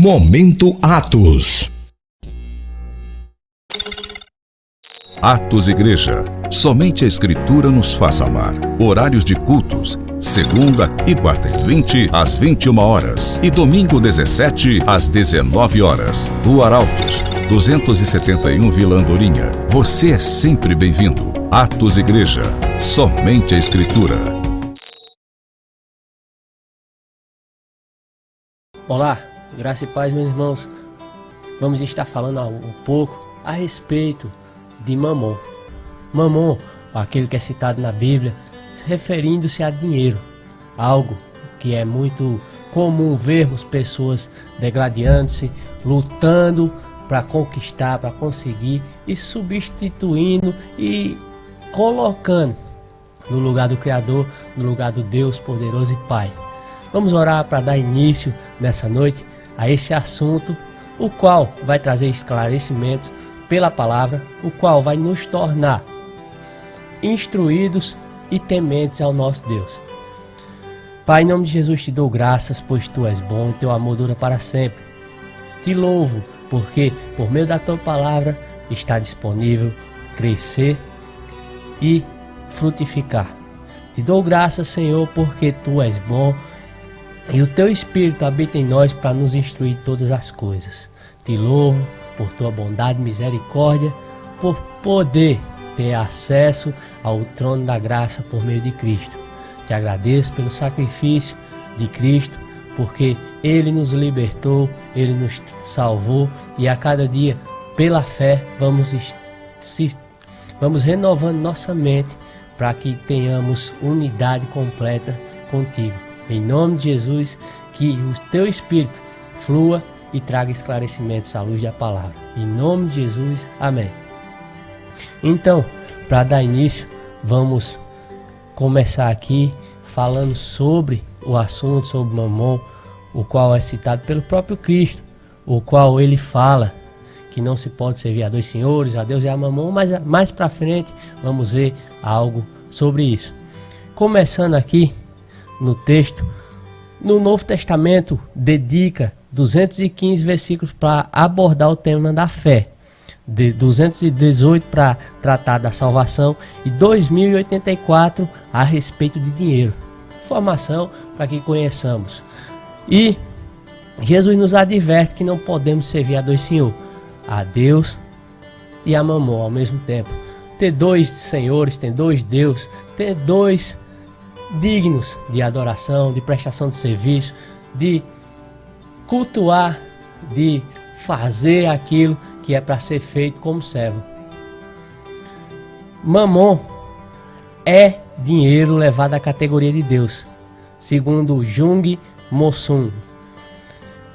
Momento Atos. Atos Igreja. Somente a Escritura nos faz amar. Horários de cultos: segunda e quarta e 20 às 21 horas e domingo 17 às 19 horas. Rua Arautos, 271 Vila Andorinha. Você é sempre bem-vindo. Atos Igreja. Somente a Escritura. Olá, graça e paz, meus irmãos. Vamos estar falando um pouco a respeito de Mamon. Mamon, aquele que é citado na Bíblia, referindo-se a dinheiro, algo que é muito comum vermos pessoas degladiando-se, lutando para conquistar, para conseguir, e substituindo e colocando no lugar do Criador, no lugar do Deus poderoso e Pai. Vamos orar para dar início nessa noite a esse assunto, o qual vai trazer esclarecimentos pela palavra, o qual vai nos tornar instruídos e tementes ao nosso Deus. Pai, em nome de Jesus te dou graças, pois tu és bom e teu amor dura para sempre. Te louvo, porque por meio da tua palavra está disponível crescer e frutificar. Te dou graças, Senhor, porque tu és bom e o teu Espírito habita em nós para nos instruir todas as coisas. Te louvo por tua bondade e misericórdia, por poder ter acesso ao trono da graça por meio de Cristo. Te agradeço pelo sacrifício de Cristo, porque Ele nos libertou, Ele nos salvou, e a cada dia, pela fé, vamos renovando nossa mente para que tenhamos unidade completa contigo. Em nome de Jesus, que o teu Espírito flua e traga esclarecimentos à luz da palavra. Em nome de Jesus, amém. Então, para dar início, vamos começar aqui falando sobre o assunto, sobre Mamon, o qual é citado pelo próprio Cristo, o qual ele fala que não se pode servir a dois senhores, a Deus e a Mamon, mas mais para frente vamos ver algo sobre isso. Começando aqui no texto, no Novo Testamento dedica 215 versículos para abordar o tema da fé, de 218 para tratar da salvação e 2084 a respeito de dinheiro. Informação para que conheçamos. E Jesus nos adverte que não podemos servir a dois senhores, a Deus e a Mamon ao mesmo tempo. Ter dois senhores, ter dois deuses, ter dois dignos de adoração, de prestação de serviço, de cultuar, de fazer aquilo que é para ser feito como servo. Mamon é dinheiro levado à categoria de Deus, segundo Jung Mosun.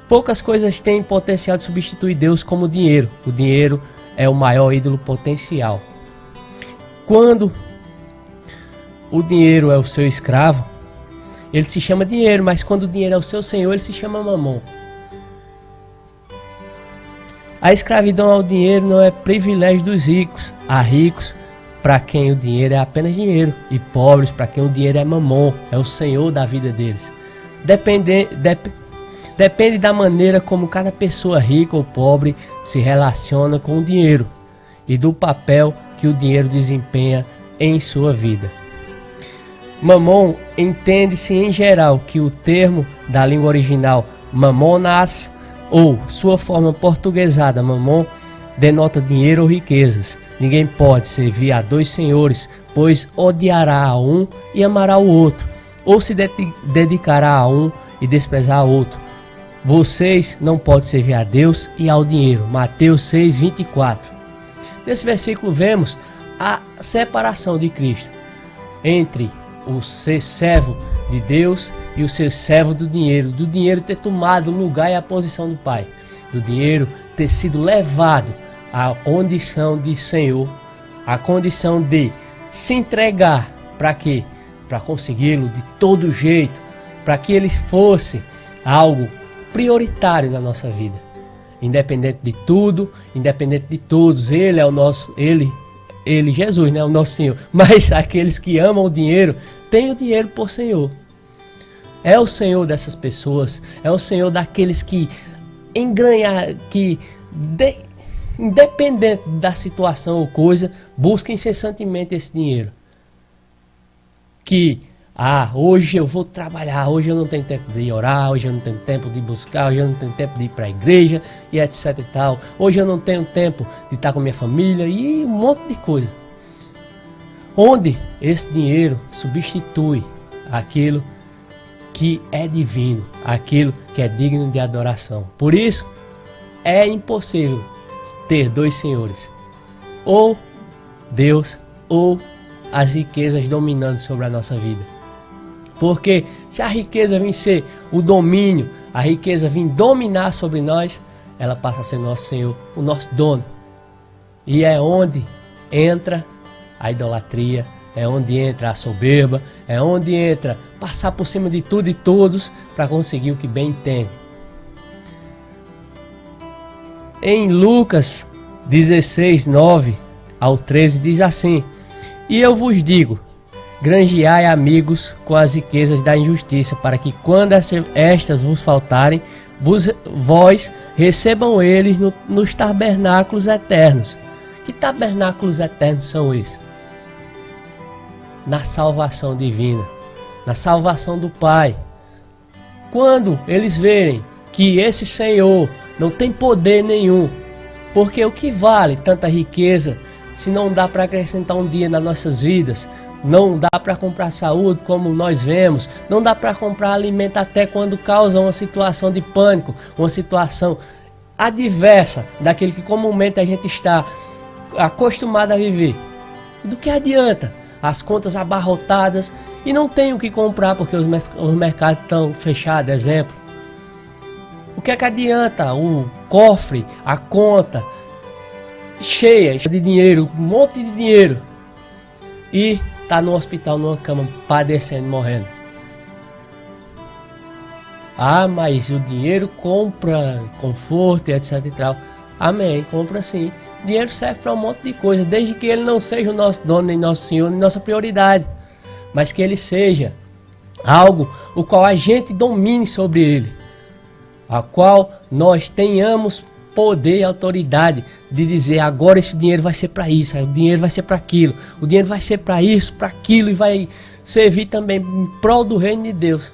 Poucas coisas têm potencial de substituir Deus como dinheiro. O dinheiro é o maior ídolo potencial. Quando o dinheiro é o seu escravo, ele se chama dinheiro, mas quando o dinheiro é o seu senhor, ele se chama Mamon. A escravidão ao dinheiro não é privilégio dos ricos. Há ricos para quem o dinheiro é apenas dinheiro, e pobres para quem o dinheiro é Mamon, é o senhor da vida deles. Depende da maneira como cada pessoa rica ou pobre se relaciona com o dinheiro e do papel que o dinheiro desempenha em sua vida. Mamon entende-se em geral que o termo da língua original mamonas, ou sua forma portuguesada mamon, denota dinheiro ou riquezas. Ninguém pode servir a dois senhores, pois odiará a um e amará o outro, ou se dedicará a um e desprezar a outro. Vocês não podem servir a Deus e ao dinheiro. Mateus 6:24. Nesse versículo vemos a separação de Cristo entre o ser servo de Deus e o ser servo do dinheiro ter tomado o lugar e a posição do Pai, do dinheiro ter sido levado à condição de Senhor, à condição de se entregar. Para quê? Para consegui-lo de todo jeito, para que ele fosse algo prioritário na nossa vida, independente de tudo, independente de todos. Ele é o nosso, ele Jesus, né, o nosso Senhor. Mas aqueles que amam o dinheiro têm o dinheiro por Senhor. É o Senhor dessas pessoas, é o Senhor daqueles que engranhar, que independente da situação ou coisa, busca incessantemente esse dinheiro. Que, hoje eu vou trabalhar, hoje eu não tenho tempo de orar, hoje eu não tenho tempo de buscar, hoje eu não tenho tempo de ir para a igreja, e etc e tal. Hoje eu não tenho tempo de estar com minha família, e um monte de coisa. Onde esse dinheiro substitui aquilo que é divino, aquilo que é digno de adoração. Por isso, é impossível ter dois senhores, ou Deus ou as riquezas dominando sobre a nossa vida. Porque se a riqueza vir ser o domínio, a riqueza vir dominar sobre nós, ela passa a ser nosso Senhor, o nosso dono. E é onde entra a idolatria, é onde entra a soberba, é onde entra passar por cima de tudo e todos para conseguir o que bem tem. Em Lucas 16, 9 ao 13 diz assim: E eu vos digo, granjeai amigos com as riquezas da injustiça, para que quando estas vos faltarem, vós recebam eles nos tabernáculos eternos. Que tabernáculos eternos são esses? Na salvação divina, na salvação do Pai. Quando eles verem que esse Senhor não tem poder nenhum, porque o que vale tanta riqueza se não dá para acrescentar um dia nas nossas vidas? Não dá para comprar saúde, como nós vemos. Não dá para comprar alimento até quando causa uma situação de pânico, uma situação adversa daquele que comumente a gente está acostumado a viver. Do que adianta? As contas abarrotadas e não tem o que comprar porque os mercados estão fechados, exemplo. O que é que adianta o cofre, a conta cheia de dinheiro, um monte de dinheiro, e tá no hospital, numa cama, padecendo, morrendo? Mas o dinheiro compra conforto e etc e tal. Amém, compra sim. Dinheiro serve para um monte de coisa, desde que ele não seja o nosso dono, nem nosso Senhor, nem nossa prioridade, mas que ele seja algo o qual a gente domine sobre ele, a qual nós tenhamos poder e autoridade de dizer: agora esse dinheiro vai ser para isso, o dinheiro vai ser para aquilo, o dinheiro vai ser para isso, para aquilo, e vai servir também em prol do reino de Deus.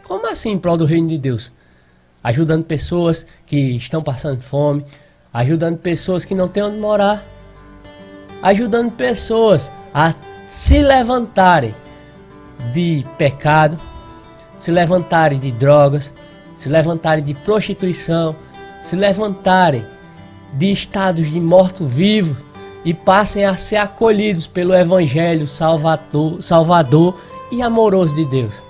Como assim em prol do reino de Deus? Ajudando pessoas que estão passando fome, ajudando pessoas que não têm onde morar, ajudando pessoas a se levantarem de pecado, se levantarem de drogas, se levantarem de prostituição, se levantarem de estados de morto-vivo e passem a ser acolhidos pelo Evangelho salvador e amoroso de Deus.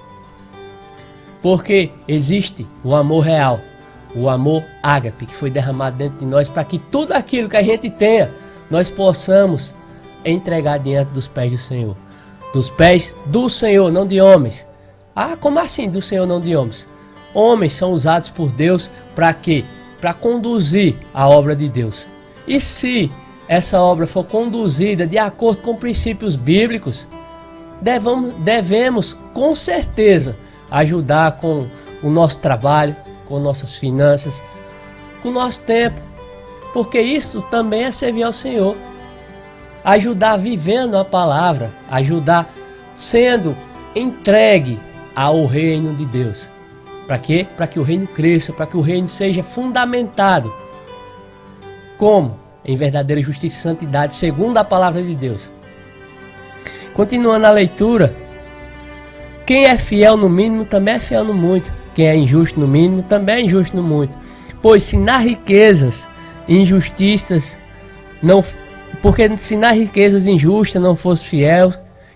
Porque existe o amor real, o amor ágape, que foi derramado dentro de nós para que tudo aquilo que a gente tenha, nós possamos entregar diante dos pés do Senhor. Dos pés do Senhor, não de homens. Como assim do Senhor, não de homens? Homens são usados por Deus para quê? Para conduzir a obra de Deus. E se essa obra for conduzida de acordo com princípios bíblicos, devemos com certeza ajudar com o nosso trabalho, com nossas finanças, com o nosso tempo, porque isso também é servir ao Senhor. Ajudar vivendo a palavra, ajudar sendo entregue ao reino de Deus. Para quê? Para que o reino cresça, para que o reino seja fundamentado. Como? Em verdadeira justiça e santidade, segundo a palavra de Deus. Continuando a leitura: quem é fiel no mínimo também é fiel no muito. Quem é injusto no mínimo também é injusto no muito. Pois se nas riquezas injustas injustas não fosse fiel,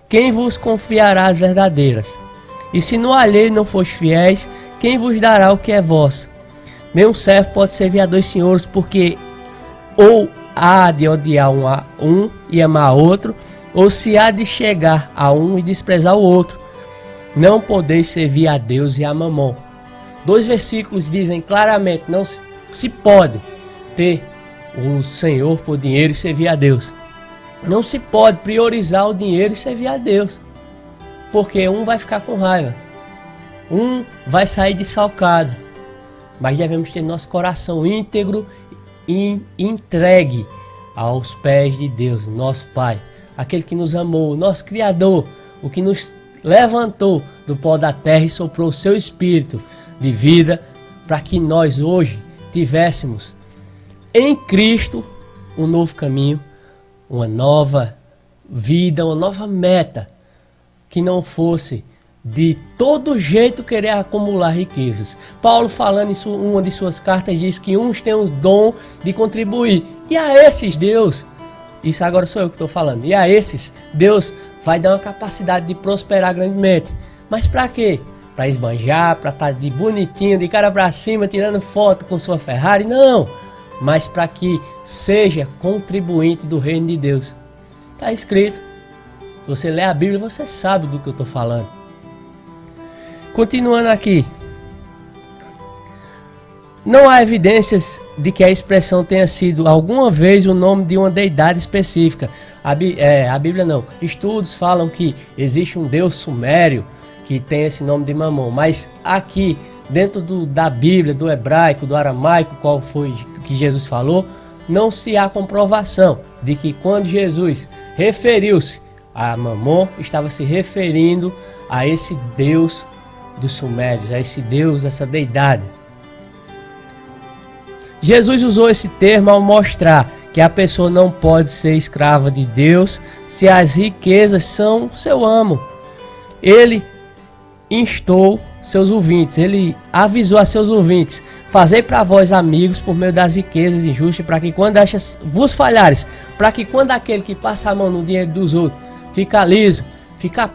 quem vos confiará as verdadeiras? E se no alheio não fosse fiéis, quem vos dará o que é vosso? Nenhum servo pode servir a dois senhores, porque ou há de odiar um e amar outro, ou se há de chegar a um e desprezar o outro. Não podeis servir a Deus e a Mamon. 2 versículos dizem claramente: não se pode ter o Senhor por dinheiro e servir a Deus. Não se pode priorizar o dinheiro e servir a Deus, porque um vai ficar com raiva, um vai sair desfalcado, mas devemos ter nosso coração íntegro e entregue aos pés de Deus, nosso Pai, aquele que nos amou, nosso Criador, o que nos levantou do pó da terra e soprou o seu Espírito de vida para que nós hoje tivéssemos em Cristo um novo caminho, uma nova vida, uma nova meta, que não fosse de todo jeito querer acumular riquezas. Paulo, falando em uma de suas cartas, diz que uns têm o dom de contribuir, e a esses Deus, isso agora sou eu que estou falando, e a esses Deus vai dar uma capacidade de prosperar grandemente. Mas para quê? Para esbanjar, para estar de bonitinho, de cara para cima, tirando foto com sua Ferrari? Não, mas para que seja contribuinte do reino de Deus. Está escrito. Se você lê a Bíblia, você sabe do que eu estou falando. Continuando aqui. Não há evidências de que a expressão tenha sido alguma vez o nome de uma deidade específica. A Bíblia não. Estudos falam que existe um deus sumério que tem esse nome de Mamon. Mas aqui, dentro da Bíblia, do hebraico, do aramaico, qual foi que Jesus falou, não se há comprovação de que quando Jesus referiu-se a Mamon, estava se referindo a esse deus dos sumérios, a esse deus, essa deidade. Jesus usou esse termo ao mostrar que a pessoa não pode ser escrava de Deus se as riquezas são seu amo. Ele instou seus ouvintes, ele avisou a seus ouvintes: fazei para vós amigos por meio das riquezas injustas, para que quando estas vos falhares, para que quando aquele que passa a mão no dinheiro dos outros fica liso, fica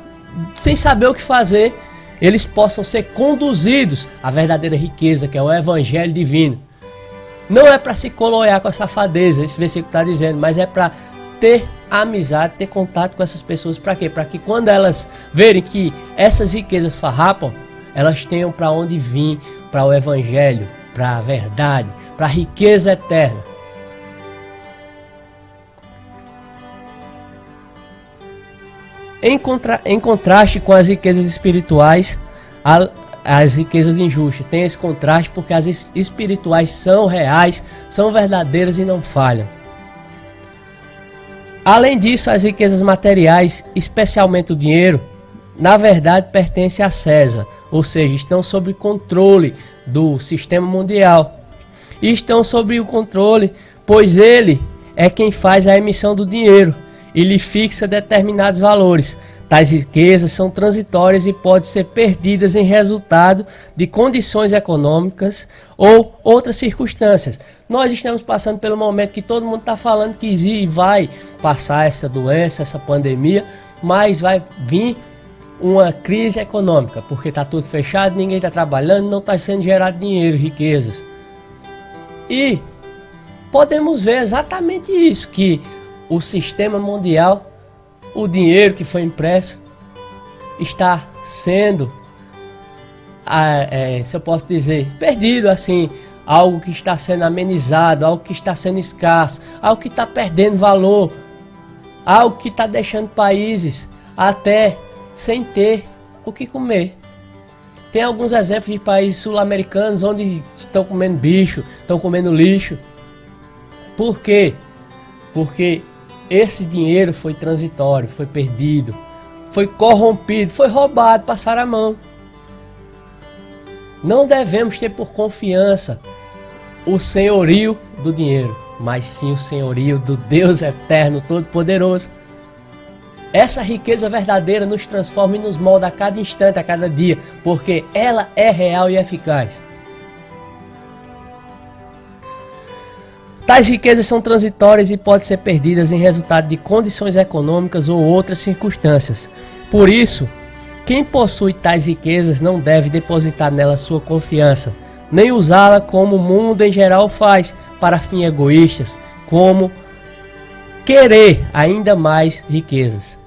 sem saber o que fazer, eles possam ser conduzidos à verdadeira riqueza, que é o evangelho divino. Não é para se colocar com a safadeza, esse versículo está dizendo, mas é para ter amizade, ter contato com essas pessoas. Para quê? Para que quando elas verem que essas riquezas farrapam, elas tenham para onde vir, para o evangelho, para a verdade, para a riqueza eterna. Em contraste com as riquezas espirituais, as riquezas injustas. Tem esse contraste porque as espirituais são reais, são verdadeiras e não falham. Além disso, as riquezas materiais, especialmente o dinheiro, na verdade pertencem a César, ou seja, estão sob controle do sistema mundial. E estão sob o controle, pois ele é quem faz a emissão do dinheiro e lhe fixa determinados valores. Tais riquezas são transitórias e podem ser perdidas em resultado de condições econômicas ou outras circunstâncias. Nós estamos passando pelo momento que todo mundo está falando que vai passar essa doença, essa pandemia, mas vai vir uma crise econômica, porque está tudo fechado, ninguém está trabalhando, não está sendo gerado dinheiro, riquezas. E podemos ver exatamente isso, que o sistema mundial, o dinheiro que foi impresso, está sendo, se eu posso dizer, perdido assim, algo que está sendo amenizado, algo que está sendo escasso, algo que está perdendo valor, algo que está deixando países até sem ter o que comer. Tem alguns exemplos de países sul-americanos onde estão comendo bicho, estão comendo lixo. Por quê? Porque esse dinheiro foi transitório, foi perdido, foi corrompido, foi roubado, passaram a mão. Não devemos ter por confiança o senhorio do dinheiro, mas sim o senhorio do Deus eterno, todo-poderoso. Essa riqueza verdadeira nos transforma e nos molda a cada instante, a cada dia, porque ela é real e eficaz. Tais riquezas são transitórias e podem ser perdidas em resultado de condições econômicas ou outras circunstâncias. Por isso, quem possui tais riquezas não deve depositar nela sua confiança, nem usá-la como o mundo em geral faz, para fins egoístas, como querer ainda mais riquezas.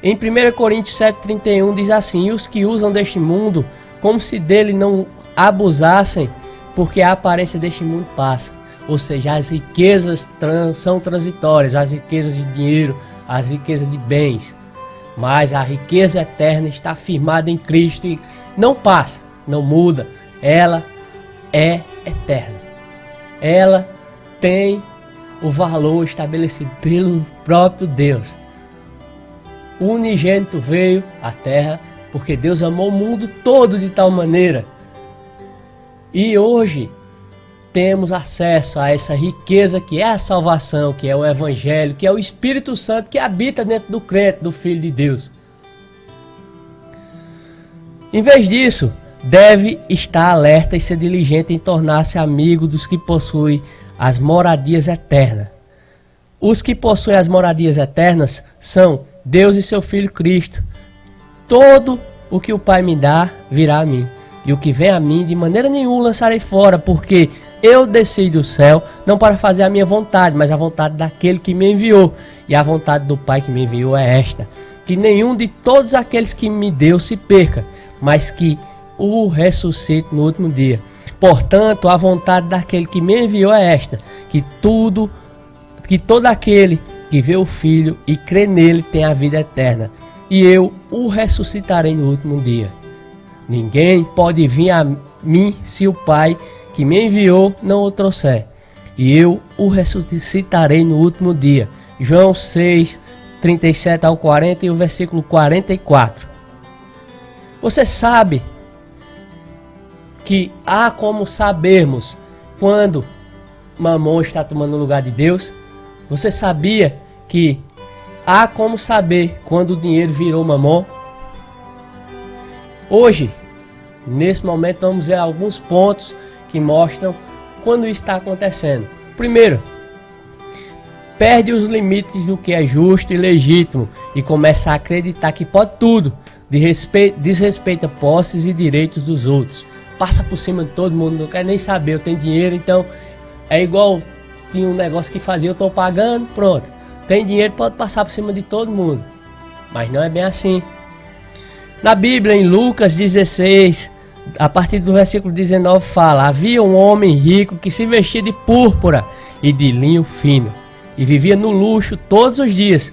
Em 1 Coríntios 7,31 diz assim: e os que usam deste mundo, como se dele não abusassem, porque a aparência deste mundo passa. Ou seja, as riquezas são transitórias, as riquezas de dinheiro, as riquezas de bens. Mas a riqueza eterna está firmada em Cristo e não passa, não muda. ela é eterna. Ela tem o valor estabelecido pelo próprio Deus. O unigênito veio à terra porque Deus amou o mundo todo de tal maneira. E hoje temos acesso a essa riqueza que é a salvação, que é o Evangelho, que é o Espírito Santo que habita dentro do crente, do Filho de Deus. Em vez disso, deve estar alerta e ser diligente em tornar-se amigo dos que possuem as moradias eternas. Os que possuem as moradias eternas são Deus e seu Filho Cristo. Todo o que o Pai me dá virá a mim, e o que vem a mim de maneira nenhuma lançarei fora, porque eu desci do céu não para fazer a minha vontade, mas a vontade daquele que me enviou. E a vontade do Pai que me enviou é esta: que nenhum de todos aqueles que me deu se perca, mas que o ressuscite no último dia. Portanto, a vontade daquele que me enviou é esta: que todo aquele que vê o Filho e crê nele tem a vida eterna, e eu o ressuscitarei no último dia. Ninguém pode vir a mim se o Pai que me enviou não o trouxer, e eu o ressuscitarei no último dia. João 6, 37 ao 40 e o versículo 44. Você sabe que há como sabermos quando Mamon está tomando o lugar de Deus? Você sabia que há como saber quando o dinheiro virou Mamon? Hoje, nesse momento, vamos ver alguns pontos que mostram quando isso está acontecendo. Primeiro, perde os limites do que é justo e legítimo e começa a acreditar que pode tudo, desrespeita posses e direitos dos outros, passa por cima de todo mundo, não quer nem saber, eu tenho dinheiro, então é igual tinha um negócio que fazia, eu estou pagando, pronto, tem dinheiro, pode passar por cima de todo mundo. Mas não é bem assim. Na Bíblia, em Lucas 16, a partir do versículo 19 fala: havia um homem rico que se vestia de púrpura e de linho fino e vivia no luxo todos os dias.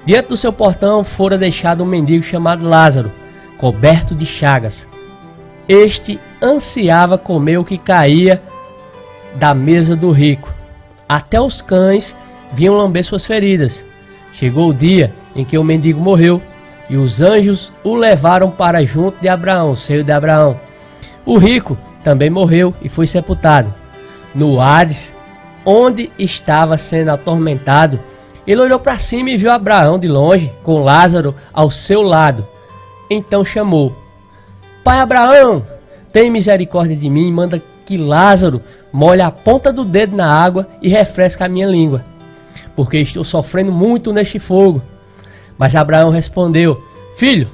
Diante do seu portão fora deixado um mendigo chamado Lázaro, coberto de chagas. Este ansiava comer o que caía da mesa do rico. Até os cães vinham lamber suas feridas. Chegou o dia em que o mendigo morreu, e os anjos o levaram para junto de Abraão, o seio de Abraão. O rico também morreu e foi sepultado. No Hades, onde estava sendo atormentado, ele olhou para cima e viu Abraão de longe, com Lázaro ao seu lado. Então chamou: Pai Abraão, tem misericórdia de mim e manda que Lázaro molhe a ponta do dedo na água e refresque a minha língua, porque estou sofrendo muito neste fogo. Mas Abraão respondeu: Filho,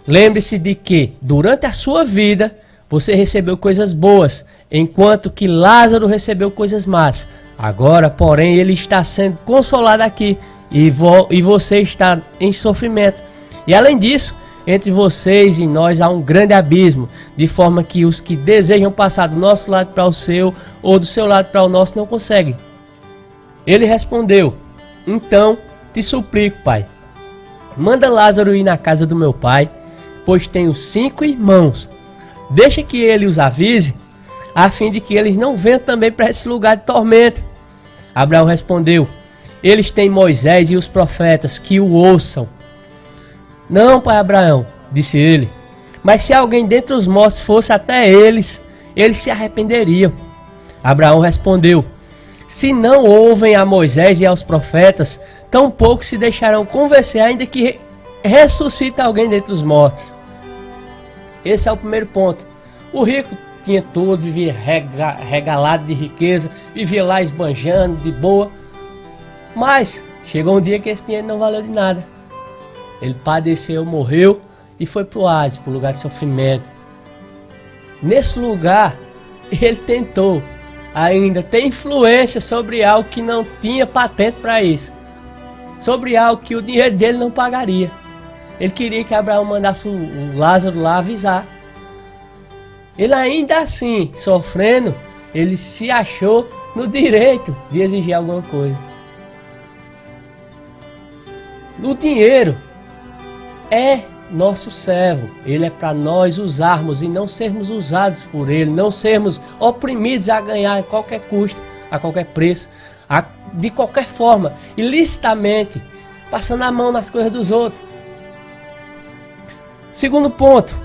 lembre-se de que durante a sua vida você recebeu coisas boas, enquanto que Lázaro recebeu coisas más. Agora, porém, ele está sendo consolado aqui e você está em sofrimento. E além disso, entre vocês e nós há um grande abismo, de forma que os que desejam passar do nosso lado para o seu ou do seu lado para o nosso não conseguem. Ele respondeu: Então te suplico, pai, manda Lázaro ir na casa do meu pai, pois tenho 5 irmãos. Deixa que ele os avise, a fim de que eles não venham também para esse lugar de tormento. Abraão respondeu: Eles têm Moisés e os profetas, que o ouçam. Não, pai Abraão, disse ele, mas se alguém dentre os mortos fosse até eles se arrependeriam. Abraão respondeu: Se não ouvem a Moisés e aos profetas, tampouco se deixarão convencer, ainda que ressuscite alguém dentre os mortos. Esse é o primeiro ponto. O rico tinha tudo, vivia regalado de riqueza, vivia lá esbanjando de boa, mas chegou um dia que esse dinheiro não valeu de nada. Ele padeceu, morreu e foi para o Hades, para o lugar de sofrimento. Nesse lugar, ele tentou ainda ter influência sobre algo que não tinha patente para isso, sobre algo que o dinheiro dele não pagaria. Ele queria que Abraão mandasse o Lázaro lá avisar. Ele ainda assim, sofrendo, ele se achou no direito de exigir alguma coisa. O dinheiro é nosso servo. Ele é para nós usarmos e não sermos usados por ele, não sermos oprimidos a ganhar a qualquer custo, a qualquer preço, de qualquer forma, ilicitamente, passando a mão nas coisas dos outros. Segundo ponto,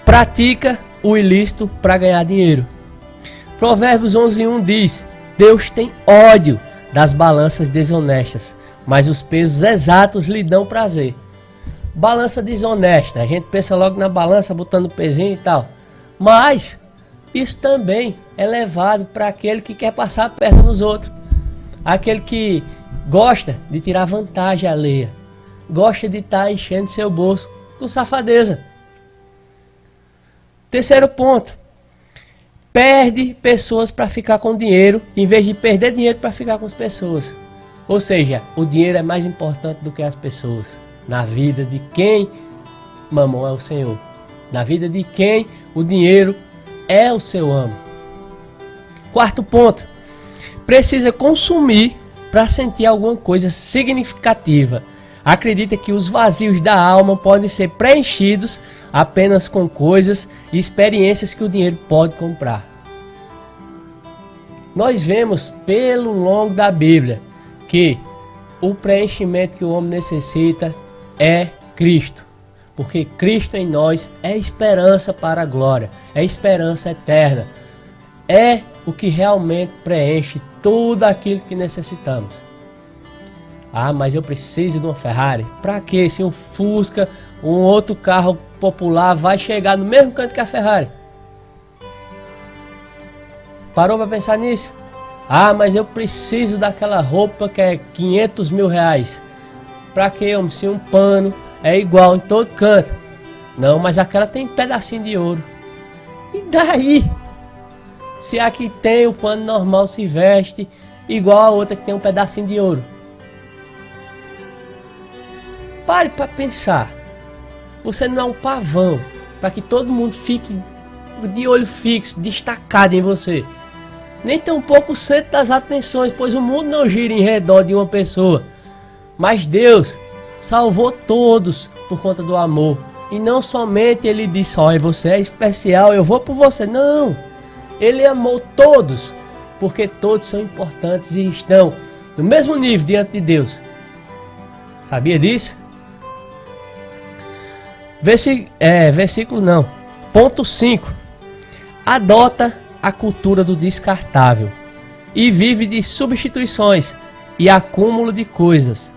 pratica o ilícito para ganhar dinheiro. Provérbios 11:1 diz: Deus tem ódio das balanças desonestas, mas os pesos exatos lhe dão prazer. Balança desonesta, a gente pensa logo na balança botando pezinho e tal, mas isso também é levado para aquele que quer passar a perna nos outros, aquele que gosta de tirar vantagem alheia, gosta de estar enchendo seu bolso com safadeza. Terceiro ponto, perde pessoas para ficar com dinheiro, em vez de perder dinheiro para ficar com as pessoas. Ou seja, o dinheiro é mais importante do que as pessoas. Na vida de quem mamão é o Senhor. Na vida de quem o dinheiro é o seu amo. Quarto ponto, precisa consumir para sentir alguma coisa significativa. Acredita que os vazios da alma podem ser preenchidos apenas com coisas e experiências que o dinheiro pode comprar. Nós vemos pelo longo da Bíblia que o preenchimento que o homem necessita é Cristo. Porque Cristo em nós é esperança para a glória, é esperança eterna. É o que realmente preenche tudo aquilo que necessitamos. Ah, mas eu preciso de uma Ferrari. Para quê? Se um Fusca, um outro carro popular vai chegar no mesmo canto que a Ferrari. Parou para pensar nisso? Ah, mas eu preciso daquela roupa que é 500 mil reais. Para quê, homem? Se um pano é igual em todo canto. Não, mas aquela tem pedacinho de ouro. E daí? Se a que tem o pano normal se veste igual a outra que tem um pedacinho de ouro. Pare para pensar. Você não é um pavão para que todo mundo fique de olho fixo, destacado em você. Nem tampouco o centro das atenções, pois o mundo não gira em redor de uma pessoa. Mas Deus salvou todos por conta do amor. E não somente Ele disse, olha, você é especial, eu vou por você. Não, Ele amou todos, porque todos são importantes e estão no mesmo nível diante de Deus. Sabia disso? Versículo não. Ponto 5. Adota a cultura do descartável e vive de substituições e acúmulo de coisas,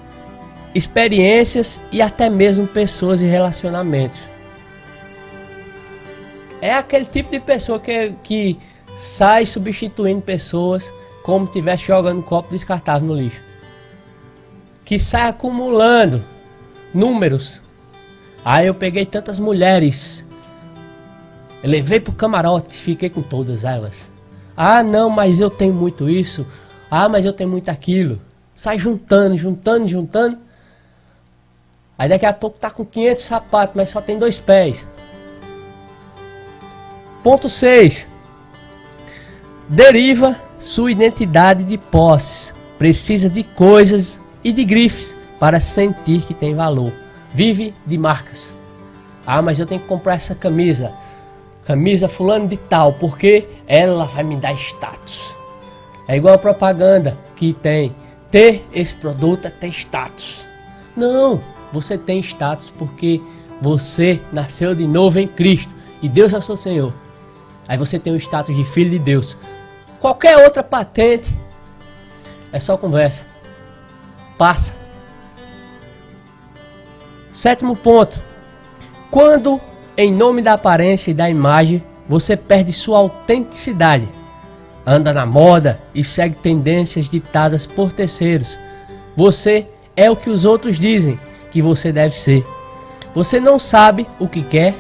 experiências e até mesmo pessoas e relacionamentos. É aquele tipo de pessoa que sai substituindo pessoas como se estivesse jogando um copo descartável no lixo. Que sai acumulando números. Ah, eu peguei tantas mulheres, eu levei pro camarote, fiquei com todas elas. Ah, não, mas eu tenho muito isso. Ah, mas eu tenho muito aquilo. Sai juntando. Aí daqui a pouco tá com 500 sapatos, mas só tem 2 pés. Ponto 6. Deriva sua identidade de posses. Precisa de coisas e de grifes para sentir que tem valor. Vive de marcas. Ah, mas eu tenho que comprar essa camisa. Camisa fulano de tal, porque ela vai me dar status. É igual a propaganda que tem. Ter esse produto é ter status. Não, você tem status porque você nasceu de novo em Cristo. E Deus é o seu Senhor. Aí você tem o status de filho de Deus. Qualquer outra patente é só conversa. Passa. 7º ponto. Quando, em nome da aparência e da imagem, você perde sua autenticidade, anda na moda e segue tendências ditadas por terceiros, você é o que os outros dizem que você deve ser. Você não sabe o que quer,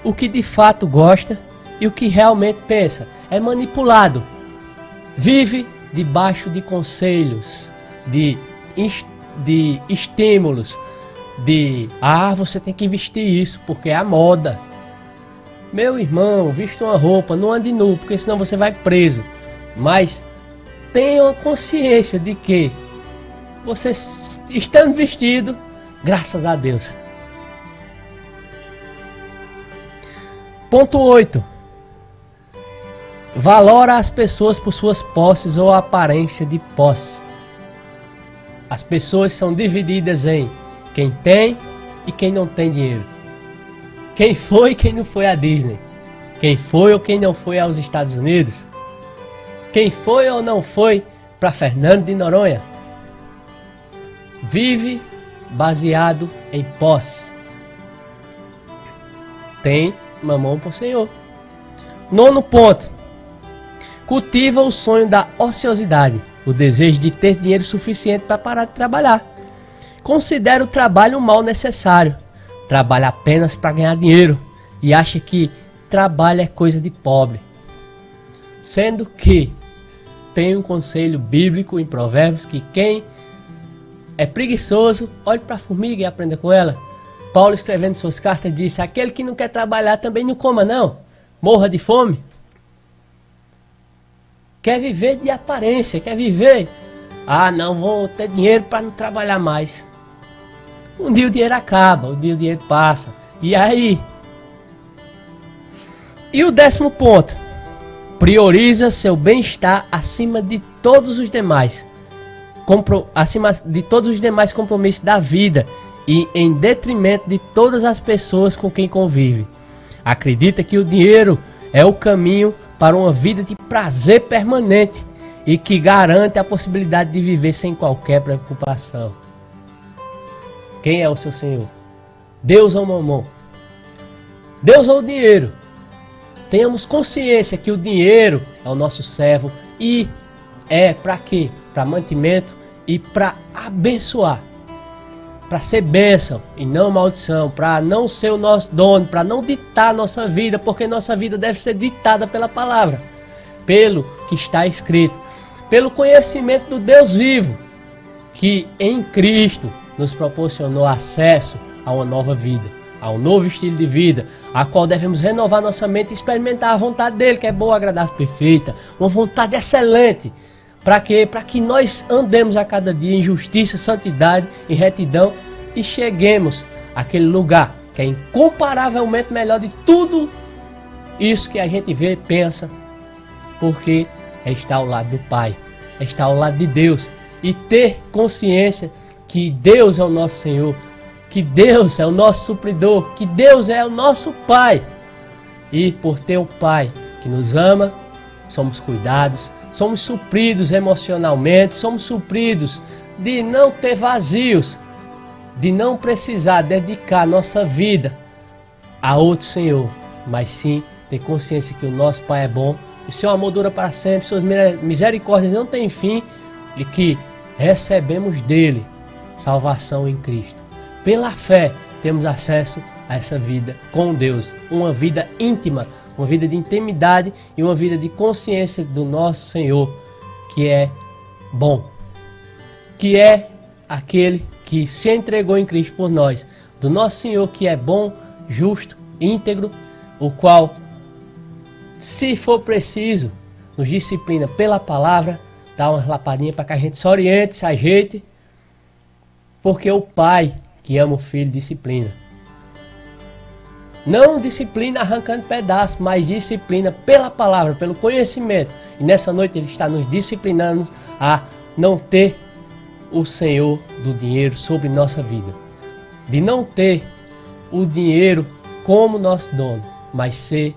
o que de fato gosta e o que realmente pensa. É manipulado. Vive debaixo de conselhos, de estímulos, você tem que vestir isso porque é a moda. Meu irmão, vista uma roupa, não ande nu, porque senão você vai preso. Mas tenha uma consciência de que você estando vestido, graças a Deus, Ponto 8. Valora as pessoas por suas posses ou aparência de posse. As pessoas são divididas em quem tem e quem não tem dinheiro. Quem foi e quem não foi à Disney. Quem foi ou quem não foi aos Estados Unidos. Quem foi ou não foi para Fernando de Noronha. Vive baseado em posse. Tem mamão pro Senhor. 9º ponto. Cultiva o sonho da ociosidade, o desejo de ter dinheiro suficiente para parar de trabalhar. Considera o trabalho um mal necessário. Trabalha apenas para ganhar dinheiro e acha que trabalho é coisa de pobre. Sendo que tem um conselho bíblico em Provérbios que quem é preguiçoso, olhe para a formiga e aprenda com ela. Paulo, escrevendo suas cartas, disse: aquele que não quer trabalhar também não coma não, morra de fome. Quer viver de aparência, quer viver. Ah, não vou ter dinheiro para não trabalhar mais. Um dia o dinheiro acaba, um dia o dinheiro passa. E aí? E o 10º ponto. Prioriza seu bem-estar acima de todos os demais. Acima de todos os demais compromissos da vida e em detrimento de todas as pessoas com quem convive. Acredita que o dinheiro é o caminho para uma vida de prazer permanente e que garante a possibilidade de viver sem qualquer preocupação. Quem é o seu Senhor? Deus ou mamão? Deus ou o dinheiro? Tenhamos consciência que o dinheiro é o nosso servo e é para quê? Para mantimento e para abençoar. Para ser bênção e não maldição, para não ser o nosso dono, para não ditar a nossa vida, porque nossa vida deve ser ditada pela palavra, pelo que está escrito, pelo conhecimento do Deus vivo, que em Cristo nos proporcionou acesso a uma nova vida, a um novo estilo de vida, a qual devemos renovar nossa mente e experimentar a vontade dele, que é boa, agradável, perfeita, uma vontade excelente. Para quê? Para que nós andemos a cada dia em justiça, santidade e retidão e cheguemos àquele lugar que é incomparavelmente melhor de tudo isso que a gente vê e pensa, porque é estar ao lado do Pai, é estar ao lado de Deus e ter consciência que Deus é o nosso Senhor, que Deus é o nosso supridor, que Deus é o nosso Pai. E por ter o Pai que nos ama, somos cuidados, somos supridos emocionalmente, somos supridos de não ter vazios, de não precisar dedicar nossa vida a outro Senhor, mas sim ter consciência que o nosso Pai é bom, o seu amor dura para sempre, suas misericórdias não têm fim e que recebemos dele salvação em Cristo. Pela fé temos acesso a essa vida com Deus, uma vida íntima, uma vida de intimidade e uma vida de consciência do nosso Senhor, que é bom, que é aquele que se entregou em Cristo por nós, do nosso Senhor que é bom, justo, íntegro, o qual, se for preciso, nos disciplina pela palavra, dá umas lapadinhas para que a gente se oriente, se ajeite, porque o Pai que ama o Filho disciplina. Não disciplina arrancando pedaços, mas disciplina pela palavra, pelo conhecimento. E nessa noite Ele está nos disciplinando a não ter o Senhor do dinheiro sobre nossa vida. De não ter o dinheiro como nosso dono, mas ser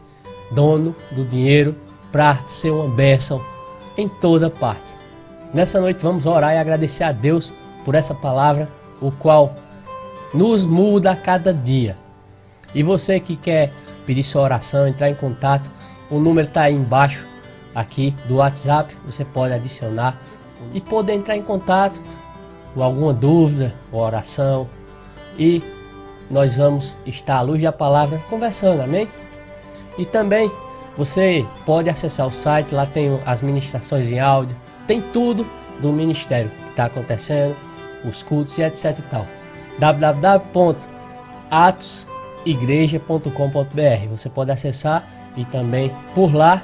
dono do dinheiro para ser uma bênção em toda parte. Nessa noite vamos orar e agradecer a Deus por essa palavra, o qual nos muda a cada dia. E você que quer pedir sua oração, entrar em contato, o número está aí embaixo aqui do WhatsApp, você pode adicionar e poder entrar em contato com alguma dúvida ou oração, e nós vamos estar à luz da palavra conversando, amém? E também você pode acessar o site, lá tem as ministrações em áudio, tem tudo do ministério que está acontecendo, os cultos e etc e tal. www.atosigreja.com.br. Você pode acessar e também por lá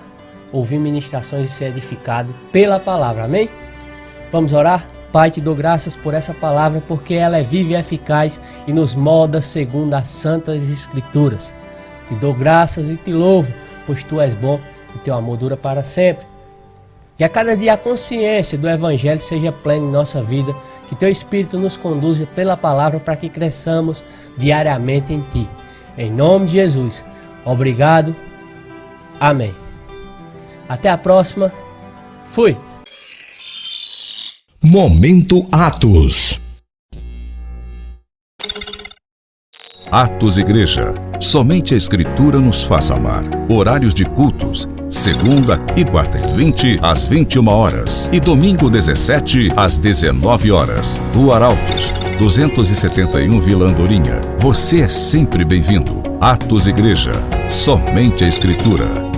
ouvir ministrações e ser edificado pela palavra, amém? Vamos orar? Pai, te dou graças por essa palavra, porque ela é viva e eficaz e nos molda segundo as santas escrituras. Te dou graças e te louvo, pois tu és bom e teu amor dura para sempre. Que a cada dia a consciência do Evangelho seja plena em nossa vida, que teu Espírito nos conduza pela palavra para que cresçamos diariamente em ti. Em nome de Jesus. Obrigado. Amém. Até a próxima. Fui. Momento Atos. Atos Igreja. Somente a Escritura nos faz amar. Horários de cultos: segunda e quarta e 20 às 21 horas e domingo 17 às 19 horas. Rua Arautos, 271 Vila Andorinha. Você é sempre bem-vindo. Atos Igreja. Somente a Escritura.